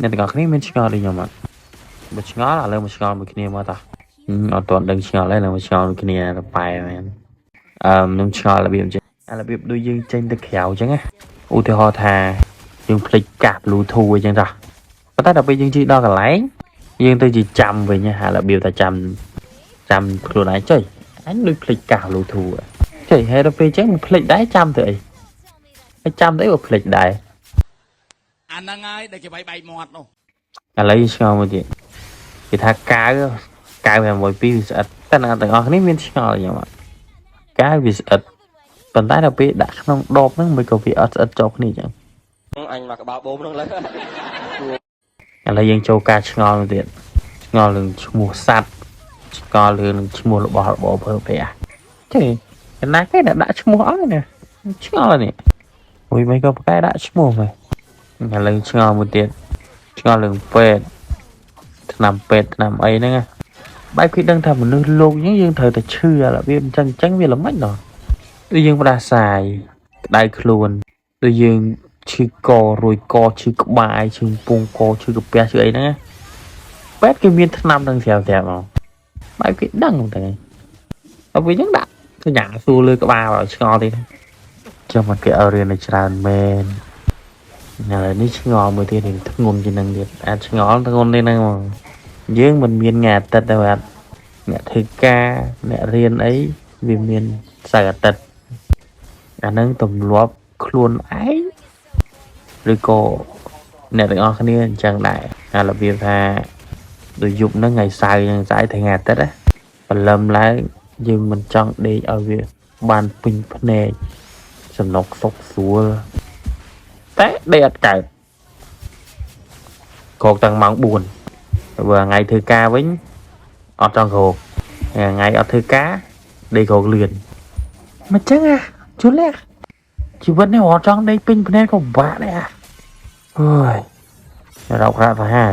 អ្នកទាំងអស់គ្នាមានឆ្ងល់ដូចខ្ញុំអត់បើឆ្ងល់ឥឡូវមកឆ្ងល់មួយគ្នាមកតោះអត់ទាន់ដឹងឆ្ងល់ទេឡើយមកឆ្ងល់មួយគ្នាទៅប៉ែមែនខ្ញុំឆ្ងល់របៀបអញ្ចឹងរបៀបដូចយើងចេញទៅក្រៅអញ្ចឹងណាឧទាហរណ៍ថាយើងភ្លេចកាស Bluetooth អញ្ចឹងតោះប៉ុន្តែដល់ពេលយើងជិះដល់កន្លែងយើងទៅជាចាំវិញហារបៀបថាចាំខ្លួនឯងចុយអញដូចភ្លេចកាស Bluetooth ចុយហើយដល់ពេលអញ្ចឹងមិនភ្លេចដែរចាំទៅអីហើយចាំទៅក៏ភ្លេចដែរអាហ្នឹងហើយដែលគេបាយមាត់នោះឥឡូវឆ្ងល់មួយទៀតគេថាកៅ6.2វាស្អិតតែអ្នកទាំងអស់គ្នាមានឆ្ងល់ខ្ញុំអត់កៅវាស្អិតប៉ុន្តែដល់ពេលដាក់ក្នុងដបហ្នឹងមិនក៏វាអត់ស្អិតជាប់គ្នាអញ្ចឹងអញមកក្បាលបូមហ្នឹងលើឥឡូវយើងចូលការឆ្ងល់មួយទៀតឆ្ងល់រឿងឈ្មោះសัตว์ឆ្ងល់រឿងឈ្មោះរបស់របរភើភ័ក្រចេះកណាគេដាក់ឈ្មោះអស់ណាឆ្ងល់នេះមួយមិនក៏ប្រកែដាក់ឈ្មោះមកឥឡូវឆ្ងល់មួយទៀតឆ្ងល់រឿងពេទ្យឆ្នាំពេទ្យឆ្នាំអីហ្នឹងបែបគេដឹងថាមនុស្សលោកយើងត្រូវតែឈឺរបៀបអញ្ចឹងវាល្មិចដល់ដូចយើងផ្ដាសាយក្តៅខ្លួនដូចយើងឈឺករួយកឈឺក្បាលឈឺពងកឈឺកាពះឈឺអីហ្នឹងពេទ្យគេមានថ្នាំនឹងស្រាប់ៗមកបែបគេដឹងតែហើយវាយើងដាក់សញ្ញាសួរលើក្បាលឲ្យឆ្ងល់ទៀតចាំមកគេឲ្យរៀនឲ្យច្រើនមែនឥឡូវនេះឆ្ងល់មួយទៀតនេះធ្ងន់ជាងនឹងទៀតអាចឆ្ងល់ធ្ងន់នេះហ្នឹងមកយើងមិនមានថ្ងៃអាទិត្យទេបាទអ្នកធ្វើការអ្នករៀនអីវាមានសៅរ៍អាទិត្យអាហ្នឹងទម្លាប់ខ្លួនឯងឬក៏អ្នកទាំងអស់គ្នាអញ្ចឹងដែរហើយរបៀបថាដូចយប់ហ្នឹងថ្ងៃសៅរ៍ហ្នឹងស្អែកថ្ងៃអាទិត្យព្រលឹមឡើងយើងមិនចង់ដេកឲ្យវាបានពេញភ្នែកសំណុកសុខស្រួលតែដេកអត់កើតក្រោកតាំងម៉ោង4បើថ្ងៃធ្វើការវិញអត់ចង់ក្រោកថ្ងៃអត់ធ្វើការដេកក្រោកលឿនមិនចឹងជូលះជីវិតនេះអត់ចង់ដេកពេញភ្នែកក៏ពិបាកដែរអើយរកប្រាក់ទៅហា